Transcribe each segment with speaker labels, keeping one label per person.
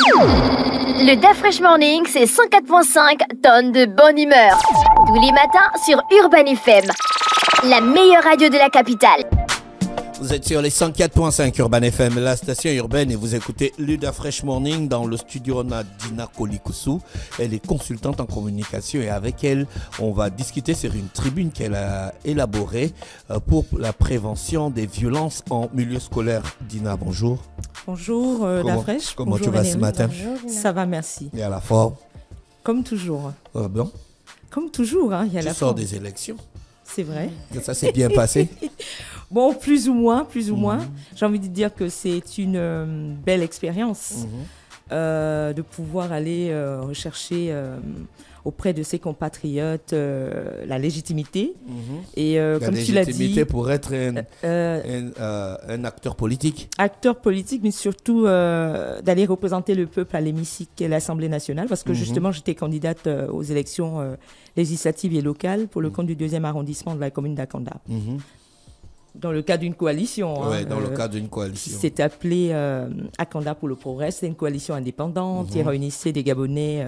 Speaker 1: Le Da Fresh Morning, c'est 104.5 tonnes de bonne humeur. Tous les matins sur Urban FM, la meilleure radio de la capitale.
Speaker 2: Vous êtes sur les 104.5 Urban FM, la station urbaine, et vous écoutez le Da Fresh Morning. Dans le studio, on a Dina Kolikusu. Elle est consultante en communication et avec elle, on va discuter sur une tribune qu'elle a élaborée pour la prévention des violences en milieu scolaire. Dina, bonjour.
Speaker 3: Bonjour, Da Fresh.
Speaker 2: Comment
Speaker 3: bonjour,
Speaker 2: tu vas ce matin?
Speaker 1: Bonjour,
Speaker 3: Ça va, merci.
Speaker 2: Et à la forme?
Speaker 3: Comme toujours.
Speaker 2: Bon.
Speaker 3: Comme toujours, hein, il y a
Speaker 2: Tu
Speaker 3: la
Speaker 2: sors
Speaker 3: forme.
Speaker 2: des élections.
Speaker 3: C'est vrai.
Speaker 2: Ça s'est bien passé?
Speaker 3: Bon, plus ou moins. J'ai envie de dire que c'est une belle expérience de pouvoir aller rechercher auprès de ses compatriotes la légitimité. Et comme tu l'as dit,
Speaker 2: légitimité pour être un acteur politique.
Speaker 3: Acteur politique, mais surtout d'aller représenter le peuple à l'hémicycle et à l'Assemblée nationale, parce que justement, j'étais candidate aux élections législatives et locales pour le compte du 2e arrondissement de la commune d'Akanda. Dans le cadre d'une coalition.
Speaker 2: Oui, dans le cadre d'une coalition.
Speaker 3: C'est appelé Akanda pour le progrès. C'est une coalition indépendante qui réunissait des Gabonais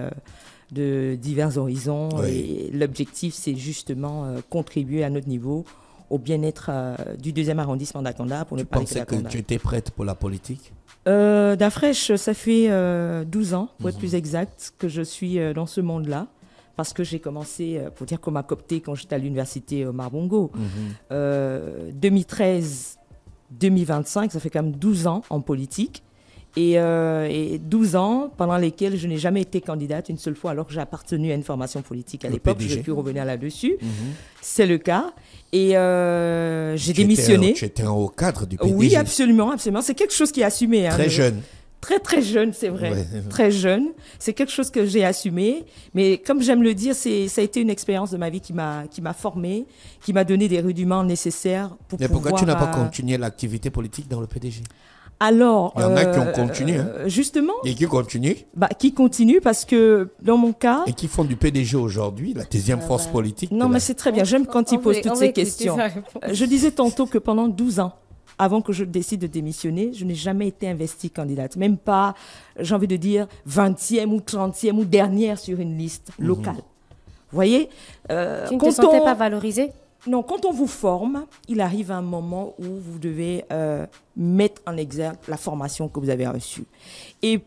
Speaker 3: de divers horizons. Et l'objectif, c'est justement contribuer à notre niveau au bien-être du 2e arrondissement d'Akanda. Pour ne pas
Speaker 2: pensais que tu étais prête pour la politique?
Speaker 3: Da Fresh, ça fait 12 ans, pour être plus exact, que je suis dans ce monde-là. Parce que j'ai commencé, pour dire qu'on m'a coopté quand j'étais à l'université Omar Bongo. 2013-2025, ça fait quand même 12 ans en politique. Et 12 ans pendant lesquels je n'ai jamais été candidate une seule fois, alors que j'ai appartenu à une formation politique à l'époque. Je vais plus revenir là-dessus. C'est le cas. Et j'ai démissionné.
Speaker 2: Tu étais en haut cadre du PDG.
Speaker 3: Oui, absolument. C'est quelque chose qui est assumé.
Speaker 2: Très jeune.
Speaker 3: Très jeune, c'est vrai.
Speaker 2: Ouais.
Speaker 3: Très jeune. C'est quelque chose que j'ai assumé. Mais comme j'aime le dire, ça a été une expérience de ma vie qui m'a formée, qui m'a donné des rudiments nécessaires pour pouvoir...
Speaker 2: Mais pourquoi tu n'as pas continué l'activité politique dans le PDG?
Speaker 3: Alors...
Speaker 2: Il y en a qui ont continué.
Speaker 3: Justement.
Speaker 2: Et qui continuent?
Speaker 3: Qui continuent parce que, dans mon cas...
Speaker 2: Et qui font du PDG aujourd'hui, la deuxième force politique.
Speaker 3: Non, mais c'est très bien. J'aime quand ils posent toutes ces questions. Je disais tantôt que pendant 12 ans, avant que je décide de démissionner, je n'ai jamais été investie candidate. Même pas, j'ai envie de dire, 20e ou 30e ou dernière sur une liste locale. Vous voyez
Speaker 4: tu ne te sentais pas valorisée?
Speaker 3: Non, quand on vous forme, il arrive un moment où vous devez mettre en exergue la formation que vous avez reçue. Et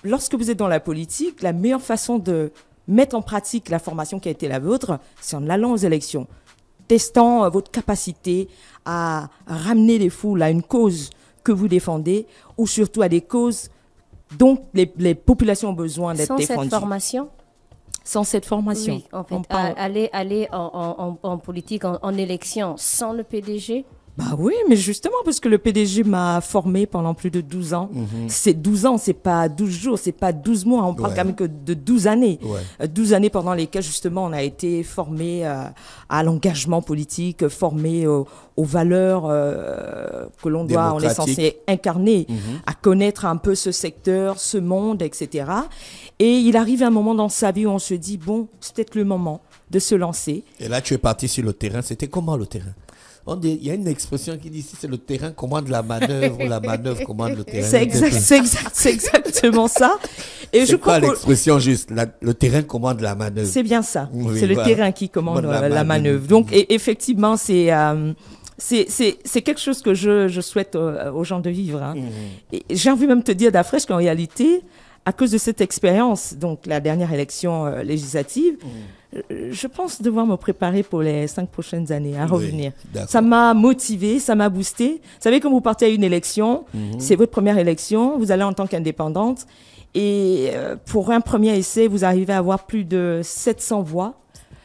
Speaker 3: lorsque vous êtes dans la politique, la meilleure façon de mettre en pratique la formation qui a été la vôtre, c'est en allant aux élections, testant votre capacité à ramener les foules à une cause que vous défendez ou surtout à des causes dont les populations ont besoin d'être défendues.
Speaker 4: Sans cette formation?
Speaker 3: Sans cette formation.
Speaker 4: Oui, en fait, aller en politique, en élection, sans le PDG?
Speaker 3: Bah oui, mais justement, parce que le PDG m'a formé pendant plus de 12 ans. C'est 12 ans, c'est pas 12 jours, c'est pas 12 mois. On parle quand même que de 12 années. 12 années pendant lesquelles, justement, on a été formé à l'engagement politique, formé aux valeurs que l'on doit, on est censé incarner, à connaître un peu ce secteur, ce monde, etc. Et il arrive un moment dans sa vie où on se dit, bon, c'est peut-être le moment de se lancer.
Speaker 2: Et là, tu es parti sur le terrain. C'était comment le terrain? Il y a une expression qui dit si c'est le terrain commande la manœuvre ou la manœuvre commande le terrain.
Speaker 3: C'est exactement ça. Et
Speaker 2: c'est quoi l'expression juste? Le terrain commande la manœuvre.
Speaker 3: C'est bien ça. Oui, c'est le terrain qui commande la manœuvre. Donc effectivement, c'est quelque chose que je souhaite aux gens de vivre. Hein. Et j'ai envie même de te dire, Da Fresh, qu'en réalité, à cause de cette expérience, donc la dernière élection législative, je pense devoir me préparer pour les 5 prochaines années à revenir. Ça m'a motivé, ça m'a boosté. Vous savez, quand vous partez à une élection, c'est votre première élection, vous allez en tant qu'indépendante, et pour un premier essai, vous arrivez à avoir plus de 700 voix.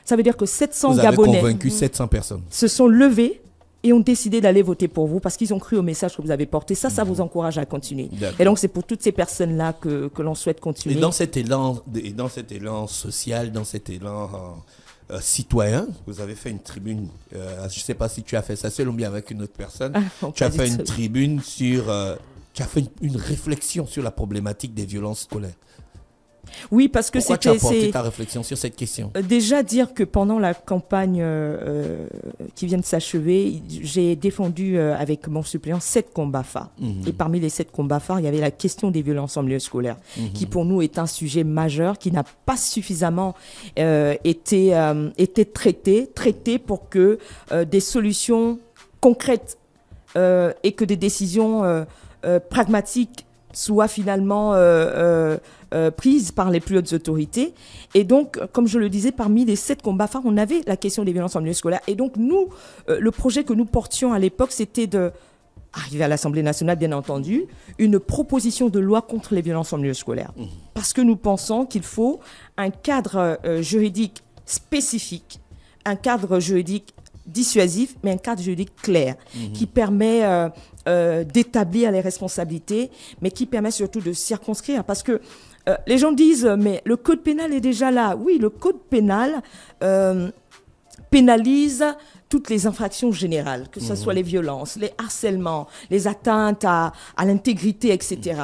Speaker 3: Ça veut dire que 700 Gabonais...
Speaker 2: Vous avez convaincu 700 personnes.
Speaker 3: Se sont levés et ont décidé d'aller voter pour vous parce qu'ils ont cru au message que vous avez porté. Ça vous encourage à continuer. Et donc, c'est pour toutes ces personnes-là que l'on souhaite continuer.
Speaker 2: Et dans cet élan social, dans cet élan citoyen, vous avez fait une tribune, je ne sais pas si tu as fait ça seul ou bien avec une autre personne, tu as fait une tribune sur... tu as fait une réflexion sur la problématique des violences scolaires.
Speaker 3: Oui, parce que
Speaker 2: Pourquoi tu as porté ta réflexion sur cette question?
Speaker 3: Déjà dire que pendant la campagne qui vient de s'achever, j'ai défendu avec mon suppléant 7 combats phares. Et parmi les 7 combats phares, il y avait la question des violences en milieu scolaire, qui pour nous est un sujet majeur, qui n'a pas suffisamment été traité pour que des solutions concrètes et que des décisions pragmatiques soient finalement prises par les plus hautes autorités. Et donc, comme je le disais, parmi les 7 combats phares, on avait la question des violences en milieu scolaire. Et donc, nous, le projet que nous portions à l'époque, c'était de arriver à l'Assemblée nationale, bien entendu, une proposition de loi contre les violences en milieu scolaire. Parce que nous pensons qu'il faut un cadre juridique spécifique, un cadre juridique dissuasif, mais un cadre juridique clair, qui permet d'établir les responsabilités, mais qui permet surtout de circonscrire. Parce que les gens disent, mais le code pénal est déjà là. Oui, le code pénal pénalise toutes les infractions générales, que ce soit les violences, les harcèlements, les atteintes à l'intégrité, etc.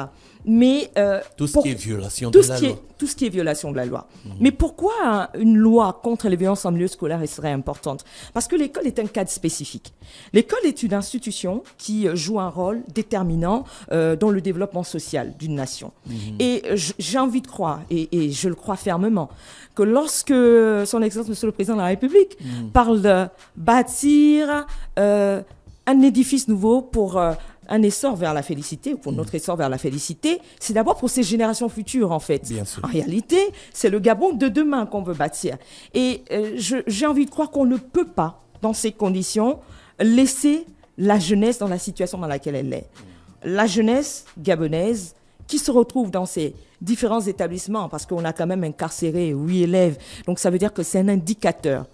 Speaker 3: Mais
Speaker 2: tout ce qui est violation de la loi.
Speaker 3: Tout ce qui est violation de la loi. Mais pourquoi une loi contre les violences en milieu scolaire serait importante? Parce que l'école est un cadre spécifique. L'école est une institution qui joue un rôle déterminant dans le développement social d'une nation. Et j'ai envie de croire, et je le crois fermement, que lorsque son Excellence, Monsieur le Président de la République, parle de bâtir un édifice nouveau pour un essor vers la félicité, ou pour notre essor vers la félicité, c'est d'abord pour ces générations futures, en fait.
Speaker 2: Bien sûr.
Speaker 3: En réalité, c'est le Gabon de demain qu'on veut bâtir. Et j'ai envie de croire qu'on ne peut pas, dans ces conditions, laisser la jeunesse dans la situation dans laquelle elle est. La jeunesse gabonaise qui se retrouve dans ces différents établissements, parce qu'on a quand même incarcéré 8 élèves, donc ça veut dire que c'est un indicateur.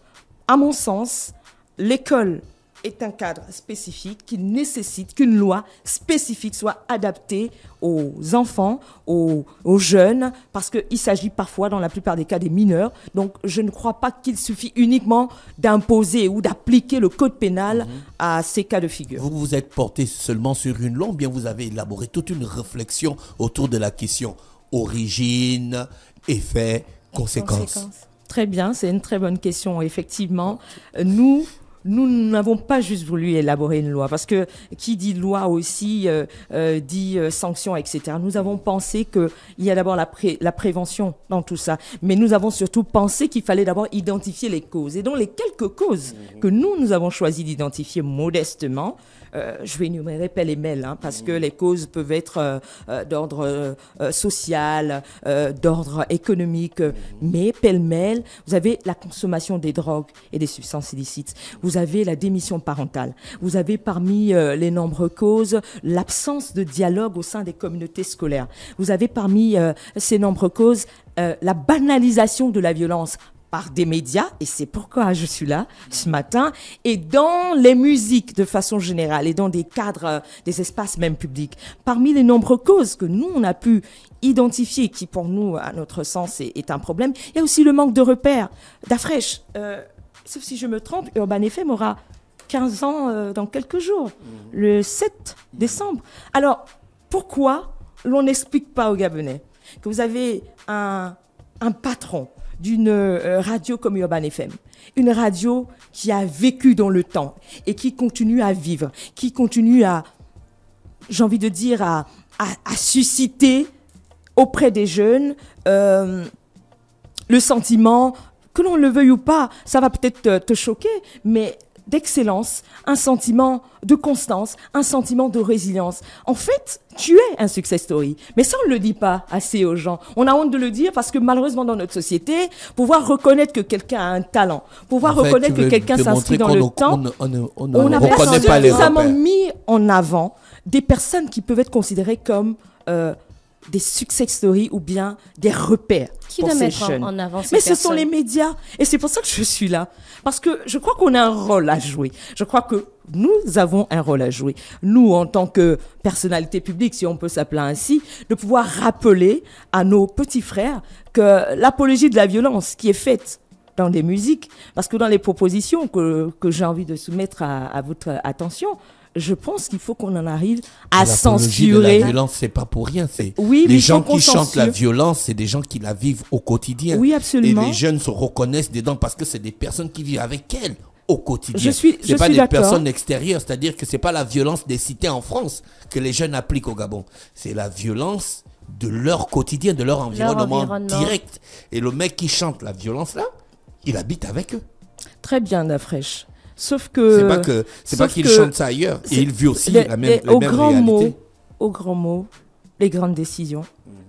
Speaker 3: À mon sens, l'école est un cadre spécifique qui nécessite qu'une loi spécifique soit adaptée aux enfants, aux jeunes, parce qu'il s'agit parfois, dans la plupart des cas, des mineurs. Donc, je ne crois pas qu'il suffit uniquement d'imposer ou d'appliquer le code pénal à ces cas de figure.
Speaker 2: Vous vous êtes porté seulement sur une loi, ou bien vous avez élaboré toute une réflexion autour de la question origine, effet, conséquences.
Speaker 3: Très bien, c'est une très bonne question. Effectivement, nous n'avons pas juste voulu élaborer une loi, parce que qui dit loi aussi dit sanctions, etc. Nous avons pensé qu'il y a d'abord la prévention dans tout ça, mais nous avons surtout pensé qu'il fallait d'abord identifier les causes. Et donc les quelques causes que nous avons choisi d'identifier modestement, je vais énumérer pêle-mêle, parce que les causes peuvent être d'ordre social, d'ordre économique, mais pêle-mêle, vous avez la consommation des drogues et des substances illicites. Vous avez la démission parentale. Vous avez parmi les nombreuses causes l'absence de dialogue au sein des communautés scolaires. Vous avez parmi ces nombreuses causes la banalisation de la violence par des médias, et c'est pourquoi je suis là ce matin, et dans les musiques de façon générale, et dans des cadres, des espaces même publics. Parmi les nombreuses causes que nous, on a pu identifier, qui pour nous, à notre sens, est un problème, il y a aussi le manque de repères. D'Afresh, sauf si je me trompe, Urban FM aura 15 ans dans quelques jours, le 7 décembre. Alors, pourquoi l'on n'explique pas aux Gabonais que vous avez un patron d'une radio comme Urban FM, une radio qui a vécu dans le temps et qui continue à vivre, qui continue à, j'ai envie de dire, à susciter auprès des jeunes le sentiment, que l'on le veuille ou pas, ça va peut-être te choquer, mais d'excellence, un sentiment de constance, un sentiment de résilience. En fait, tu es un success story. Mais ça, on ne le dit pas assez aux gens. On a honte de le dire parce que malheureusement, dans notre société, pouvoir reconnaître que quelqu'un a un talent, pouvoir reconnaître que quelqu'un s'inscrit dans le temps, on n'a pas suffisamment mis en avant des personnes qui peuvent être considérées comme des success stories ou bien des repères pour ces jeunes.
Speaker 4: En avant ces
Speaker 3: Mais
Speaker 4: personnes.
Speaker 3: ce sont les médias. Et c'est pour ça que je suis là. Parce que je crois qu'on a un rôle à jouer. Je crois que nous avons un rôle à jouer. Nous, en tant que personnalité publique, si on peut s'appeler ainsi, de pouvoir rappeler à nos petits frères que l'apologie de la violence qui est faite dans des musiques, parce que dans les propositions que j'ai envie de soumettre à votre attention, je pense qu'il faut qu'on en arrive à
Speaker 2: L'apologie
Speaker 3: censurer.
Speaker 2: de la violence, c'est pas pour rien.
Speaker 3: Oui,
Speaker 2: les
Speaker 3: mais
Speaker 2: gens
Speaker 3: il faut qu'on
Speaker 2: qui chantent la
Speaker 3: censure.
Speaker 2: violence, c'est des gens qui la vivent au quotidien.
Speaker 3: Oui, absolument.
Speaker 2: Et les jeunes se reconnaissent dedans parce que c'est des personnes qui vivent avec elles au quotidien.
Speaker 3: Je
Speaker 2: pas
Speaker 3: suis
Speaker 2: des
Speaker 3: d'accord.
Speaker 2: personnes extérieures, c'est-à-dire que c'est pas la violence des cités en France que les jeunes appliquent au Gabon. C'est la violence de leur quotidien, de leur environnement direct. Et le mec qui chante la violence là, il habite avec eux.
Speaker 3: Très bien, Dafresh. Sauf que...
Speaker 2: C'est pas qu'il chante ça ailleurs. Et il vit aussi la même réalité.
Speaker 3: Aux grands mots, les grandes décisions,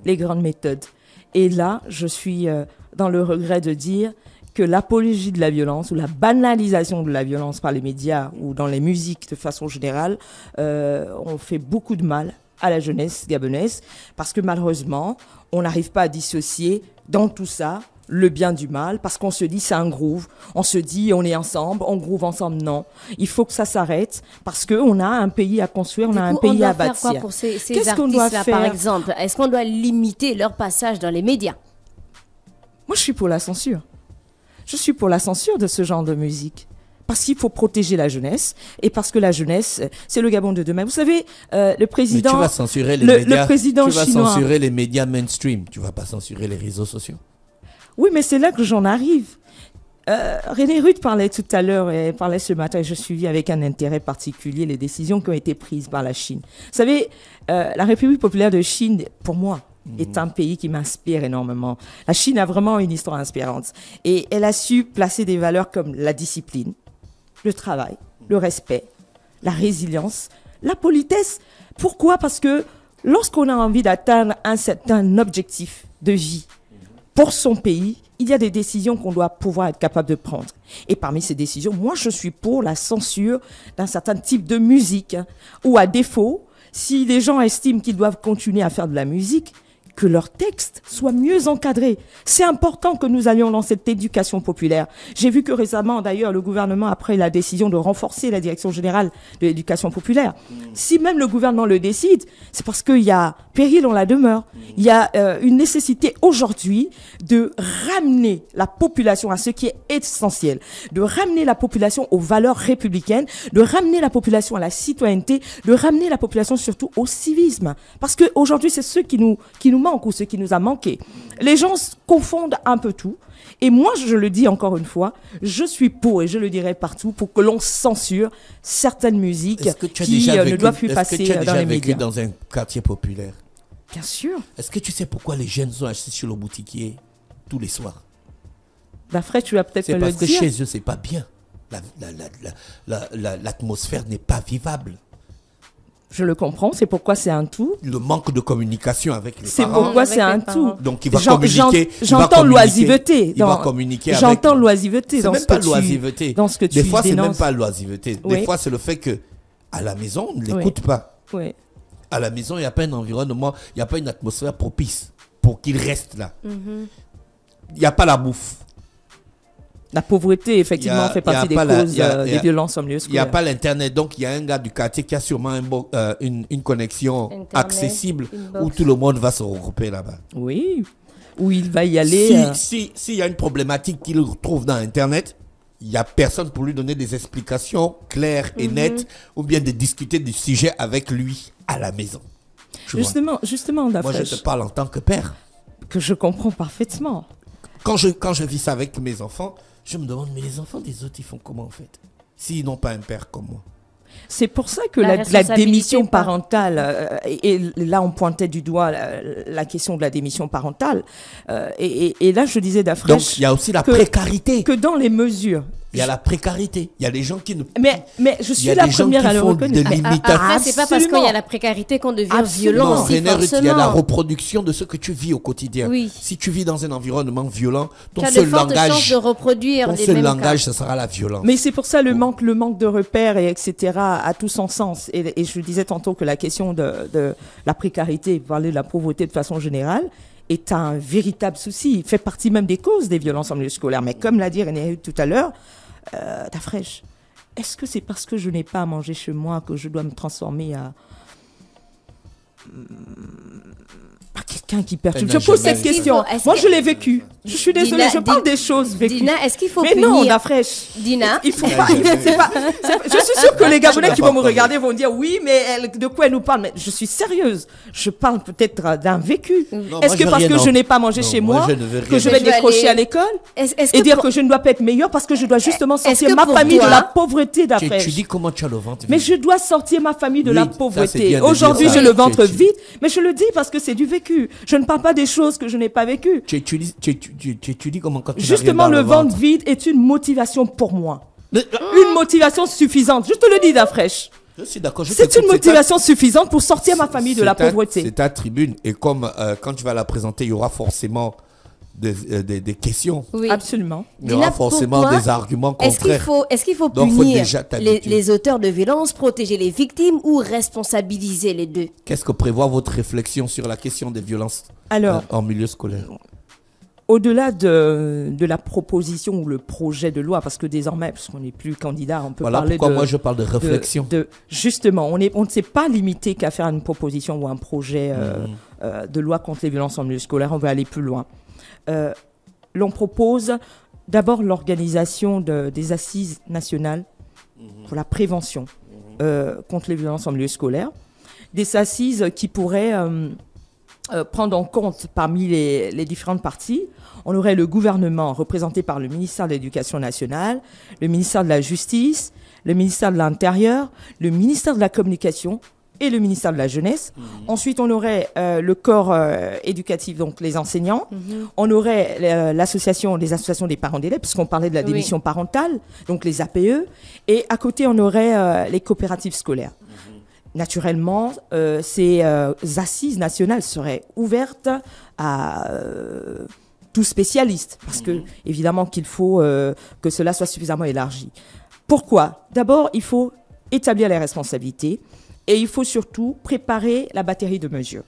Speaker 3: les grandes méthodes. Et là, je suis dans le regret de dire que l'apologie de la violence ou la banalisation de la violence par les médias ou dans les musiques de façon générale ont fait beaucoup de mal à la jeunesse gabonaise parce que malheureusement, on n'arrive pas à dissocier dans tout ça le bien du mal, parce qu'on se dit c'est un groove, on se dit on est ensemble, on groove ensemble. Non, il faut que ça s'arrête parce qu'on a un pays à construire, on a un pays à bâtir.
Speaker 4: On doit faire quoi pour ces
Speaker 3: Qu'est-ce qu'on doit
Speaker 4: artistes-là,
Speaker 3: faire
Speaker 4: par exemple? Est-ce qu'on doit limiter leur passage dans les médias?
Speaker 3: Moi, je suis pour la censure. Je suis pour la censure de ce genre de musique. Parce qu'il faut protéger la jeunesse et parce que la jeunesse, c'est le Gabon de demain. Vous savez, le président...
Speaker 2: Mais tu vas censurer les médias,
Speaker 3: le président
Speaker 2: tu vas
Speaker 3: chinois,
Speaker 2: censurer les médias mainstream, tu vas pas censurer les réseaux sociaux.
Speaker 3: Oui, mais c'est là que j'en arrive. René Ruth parlait tout à l'heure et parlait ce matin, et je suivis avec un intérêt particulier les décisions qui ont été prises par la Chine. Vous savez, la République populaire de Chine, pour moi, est un pays qui m'inspire énormément. La Chine a vraiment une histoire inspirante. Et elle a su placer des valeurs comme la discipline, le travail, le respect, la résilience, la politesse. Pourquoi? Parce que lorsqu'on a envie d'atteindre un certain objectif de vie pour son pays, il y a des décisions qu'on doit pouvoir être capable de prendre. Et parmi ces décisions, moi, je suis pour la censure d'un certain type de musique. Ou à défaut, si les gens estiment qu'ils doivent continuer à faire de la musique, que leurs textes soient mieux encadrés. C'est important que nous allions dans cette éducation populaire. J'ai vu que récemment, d'ailleurs, le gouvernement a pris la décision de renforcer la direction générale de l'éducation populaire. Si même le gouvernement le décide, c'est parce qu'il y a péril en la demeure. Il y a une nécessité aujourd'hui de ramener la population à ce qui est essentiel, de ramener la population aux valeurs républicaines, de ramener la population à la citoyenneté, de ramener la population surtout au civisme. Parce qu'aujourd'hui, c'est ce qui nous manque ou ce qui nous a manqué. Les gens confondent un peu tout. Et moi, je le dis encore une fois, je suis pour, et je le dirai partout, pour que l'on censure certaines musiques qui ne doivent plus passer dans les médias. Est-ce que tu as déjà vécu
Speaker 2: dans un quartier populaire?
Speaker 3: Bien sûr.
Speaker 2: Est-ce que tu sais pourquoi les jeunes sont assis sur le boutiquier tous les soirs?
Speaker 3: Fred, tu vas peut-être me le dire.
Speaker 2: C'est parce que chez eux, c'est pas bien. L'atmosphère n'est pas vivable.
Speaker 3: Je le comprends, c'est pourquoi c'est un tout.
Speaker 2: Le manque de communication avec les parents.
Speaker 3: C'est pourquoi c'est un tout.
Speaker 2: Donc il va communiquer.
Speaker 3: J'entends l'oisiveté.
Speaker 2: Il va communiquer avec.
Speaker 3: J'entends l'oisiveté dans ce que tu
Speaker 2: dans ce que tu dénonces. Des fois, c'est même pas l'oisiveté.
Speaker 3: Oui.
Speaker 2: Des fois, c'est le fait que à la maison, on ne l'écoute pas.
Speaker 3: Oui.
Speaker 2: À la maison, il n'y a pas un environnement, il n'y a pas une atmosphère propice pour qu'il reste là. Il n'y a pas la bouffe.
Speaker 3: La pauvreté, effectivement, fait partie des causes des violences en milieu scolaire.
Speaker 2: Il n'y a pas l'Internet. Donc, il y a un gars du quartier qui a sûrement une connexion Internet, accessible où tout le monde va se regrouper là-bas.
Speaker 3: Oui, où il va y aller.
Speaker 2: S'il y a une problématique qu'il trouve dans Internet, il n'y a personne pour lui donner des explications claires et nettes ou bien de discuter du sujet avec lui à la maison.
Speaker 3: Justement,
Speaker 2: Moi, je te parle en tant que père.
Speaker 3: Que je comprends parfaitement.
Speaker 2: Quand je vis ça avec mes enfants, je me demande, mais les enfants des autres, ils font comment en fait? S'ils n'ont pas un père comme moi.
Speaker 3: C'est pour ça que la démission parentale, et là on pointait du doigt la question de la démission parentale, et là je disais d'Afresh.
Speaker 2: Donc il y a aussi la précarité.
Speaker 3: Que dans les mesures.
Speaker 2: Il y a la précarité. Il y a des gens qui ne.
Speaker 3: Mais je suis la première à le reconnaître.
Speaker 4: Après, c'est pas parce qu'il y a la précarité qu'on devient violent.
Speaker 2: Il y a la reproduction de ce que tu vis au quotidien.
Speaker 4: Oui.
Speaker 2: Si tu vis dans un environnement violent, ton
Speaker 4: seul langage, de reproduire
Speaker 2: ton seul langage, ce sera la violence.
Speaker 3: Mais c'est pour ça le manque de repères et etc. a tout son sens. Et je disais tantôt que la question de la précarité, parler de la pauvreté de façon générale, est un véritable souci. Il fait partie même des causes des violences en milieu scolaire. Mais comme l'a dit René tout à l'heure, Dafresh, est-ce que c'est parce que je n'ai pas à manger chez moi que je dois me transformer à quelqu'un qui perturbe? Je pose cette question. Moi, je l'ai vécu. Je suis désolée, je parle des choses vécues.
Speaker 4: Dina, est-ce qu'il faut
Speaker 3: Mais
Speaker 4: punir...
Speaker 3: non, Dafresh.
Speaker 4: Dina.
Speaker 3: Il faut pas. Je suis sûre que les Gabonais qui vont me regarder vont dire oui, mais de quoi elle nous parle? Mais je suis sérieuse. Je parle peut-être d'un vécu. Est-ce que parce que je n'ai pas mangé chez moi, que je vais décrocher à l'école et dire que je ne dois pas être meilleure parce que je dois justement sortir ma famille de la pauvreté, Dafresh?
Speaker 2: Tu dis comment tu as le ventre vide.
Speaker 3: Mais je dois sortir ma famille de la pauvreté. Aujourd'hui, j'ai le ventre vide, mais je le dis parce que c'est du vécu. Je ne parle pas des choses que je n'ai pas vécues.
Speaker 2: Tu dis comment quand tu
Speaker 3: Justement, le ventre vide est une motivation pour moi. Une motivation suffisante. Je te le dis, Dafresh.
Speaker 2: Je suis d'accord.
Speaker 3: C'est une motivation suffisante pour sortir ma famille de la pauvreté.
Speaker 2: C'est ta tribune. Et comme quand tu vas la présenter, il y aura forcément des questions.
Speaker 4: Oui.
Speaker 3: Absolument.
Speaker 2: Il y aura forcément des arguments contraires.
Speaker 4: Est-ce qu'il faut punir les auteurs de violences, protéger les victimes ou responsabiliser les deux?
Speaker 2: Qu'est-ce que prévoit votre réflexion sur la question des violences en milieu scolaire?
Speaker 3: Au-delà de la proposition ou le projet de loi, parce que désormais, puisqu'on n'est plus candidat, on peut parler de...
Speaker 2: Voilà pourquoi moi je parle de réflexion.
Speaker 3: Justement, on ne s'est pas limité qu'à faire une proposition ou un projet de loi contre les violences en milieu scolaire, on veut aller plus loin. L'on propose d'abord l'organisation des assises nationales pour la prévention contre les violences en milieu scolaire. Des assises qui pourraient... prendre en compte parmi les différentes parties, on aurait le gouvernement représenté par le ministère de l'Éducation nationale, le ministère de la Justice, le ministère de l'Intérieur, le ministère de la Communication et le ministère de la Jeunesse. Ensuite, on aurait le corps éducatif, donc les enseignants. On aurait les associations des parents d'élèves, puisqu'on parlait de la démission parentale, donc les APE. Et à côté, on aurait les coopératives scolaires. Naturellement, ces assises nationales seraient ouvertes à tout spécialiste, parce que évidemment qu'il faut que cela soit suffisamment élargi. Pourquoi? D'abord, il faut établir les responsabilités et il faut surtout préparer la batterie de mesures.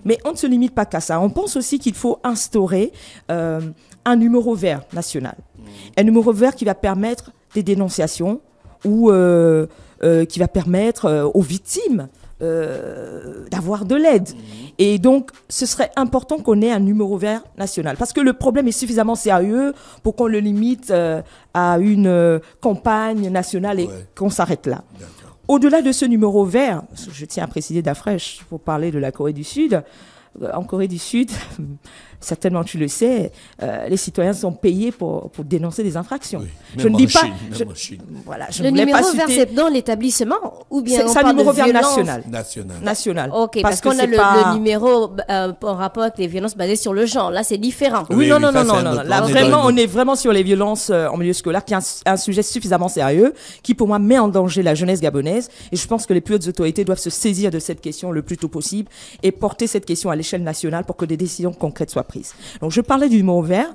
Speaker 3: Mais on ne se limite pas qu'à ça. On pense aussi qu'il faut instaurer un numéro vert national. Un numéro vert qui va permettre des dénonciations ou qui va permettre aux victimes d'avoir de l'aide. Et donc, ce serait important qu'on ait un numéro vert national. Parce que le problème est suffisamment sérieux pour qu'on le limite à une campagne nationale et qu'on s'arrête là. Au-delà de ce numéro vert, je tiens à préciser Dafresh pour parler de la Corée du Sud. En Corée du Sud, certainement tu le sais, les citoyens sont payés pour dénoncer des infractions.
Speaker 2: Oui,
Speaker 3: je ne dis pas.
Speaker 4: Voilà, le numéro vert, c'est dans l'établissement ou bien
Speaker 3: c'est un numéro vert
Speaker 4: national. Ok, parce qu'on a le numéro en rapport avec les violences basées sur le genre. Là, c'est différent.
Speaker 3: Oui, non. Là, vraiment, on est vraiment sur les violences en milieu scolaire, qui est un sujet suffisamment sérieux, qui pour moi met en danger la jeunesse gabonaise. Et je pense que les plus hautes autorités doivent se saisir de cette question le plus tôt possible et porter cette question à l'échelle nationale pour que des décisions concrètes soient prises. Donc, je parlais du numéro vert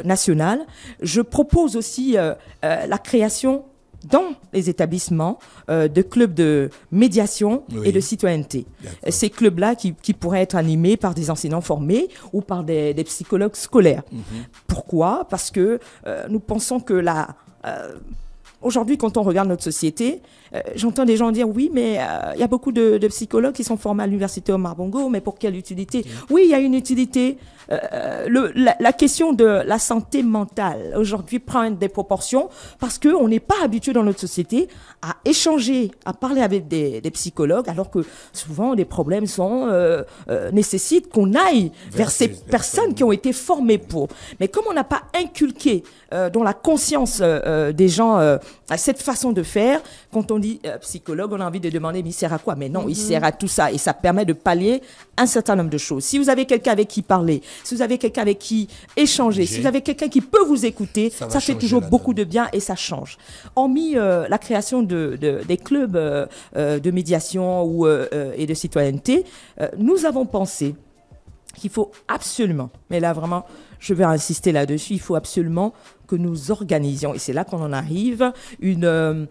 Speaker 3: national. Je propose aussi la création dans les établissements de clubs de médiation et de citoyenneté. Ces clubs-là qui pourraient être animés par des enseignants formés ou par des psychologues scolaires. Pourquoi? Parce que nous pensons que aujourd'hui, quand on regarde notre société, j'entends des gens dire oui, mais il y a beaucoup de psychologues qui sont formés à l'université Omar Bongo, mais pour quelle utilité? Oui, il y a une utilité. La question de la santé mentale aujourd'hui prend des proportions parce qu'on n'est pas habitué dans notre société à échanger, à parler avec des psychologues, alors que souvent les problèmes nécessitent qu'on aille vers ces personnes qui ont été formées pour. Mais comme on n'a pas inculqué dans la conscience des gens cette façon de faire, quand on dit psychologue, on a envie de demander mais il sert à quoi? Mais non, il sert à tout ça et ça permet de pallier un certain nombre de choses. Si vous avez quelqu'un avec qui parler, si vous avez quelqu'un avec qui échanger, si vous avez quelqu'un qui peut vous écouter, ça fait toujours beaucoup de bien et ça change. Hormis la création des clubs de médiation et de citoyenneté, nous avons pensé qu'il faut absolument, mais là vraiment, je vais insister là-dessus, il faut absolument que nous organisions, et c'est là qu'on en arrive, une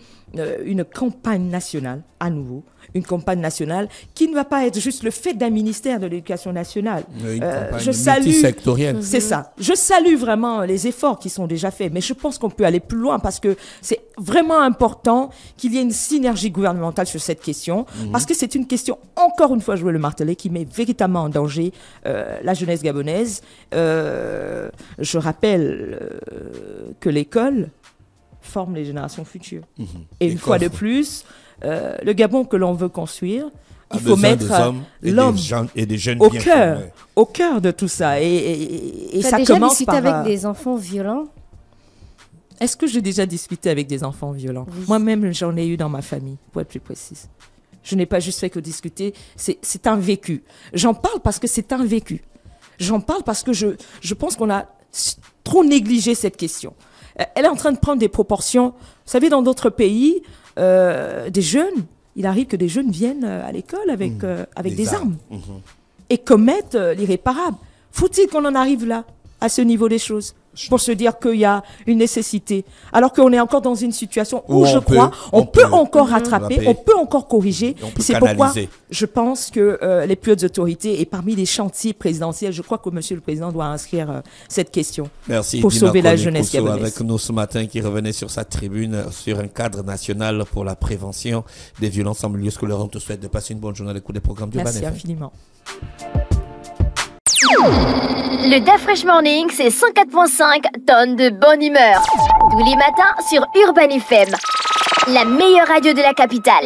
Speaker 3: campagne nationale, à nouveau, une campagne nationale qui ne va pas être juste le fait d'un ministère de l'Éducation nationale.
Speaker 2: Une campagne multisectorielle.
Speaker 3: C'est ça. Je salue vraiment les efforts qui sont déjà faits, mais je pense qu'on peut aller plus loin parce que c'est vraiment important qu'il y ait une synergie gouvernementale sur cette question, parce que c'est une question, encore une fois, je veux le marteler, qui met véritablement en danger la jeunesse gabonaise. Je rappelle que l'école forme les générations futures. Et une fois de plus, le Gabon que l'on veut construire, il faut mettre l'homme
Speaker 2: et des jeunes
Speaker 3: au cœur de tout ça. Et ça
Speaker 4: déjà
Speaker 3: commence
Speaker 4: discuté avec des enfants violents?
Speaker 3: Est-ce que j'ai déjà discuté avec des enfants violents? Oui. Moi-même, j'en ai eu dans ma famille, pour être plus précise. Je n'ai pas juste fait que discuter, c'est un vécu. J'en parle parce que c'est un vécu. J'en parle parce que je pense qu'on a trop négligé cette question. Elle est en train de prendre des proportions. Vous savez, dans d'autres pays, des jeunes, il arrive que des jeunes viennent à l'école avec des armes et commettent l'irréparable. Faut-il qu'on en arrive là, à ce niveau des choses, pour se dire qu'il y a une nécessité, alors qu'on est encore dans une situation où je crois on peut encore rattraper, on peut encore corriger. C'est pourquoi je pense que les plus hautes autorités, et parmi les chantiers présidentiels, je crois que Monsieur le Président doit inscrire cette question.
Speaker 2: Merci,
Speaker 3: pour sauver la jeunesse gabonaise.
Speaker 2: Avec nous ce matin, qui revenait sur sa tribune sur un cadre national pour la prévention des violences en milieu scolaire. On te souhaite de passer une bonne journée à l'écoute des programmes d'Urban FM.
Speaker 3: Merci infiniment.
Speaker 1: Le DaFresh Morning, c'est 104.5 tonnes de bonne humeur. Tous les matins sur Urban FM, la meilleure radio de la capitale.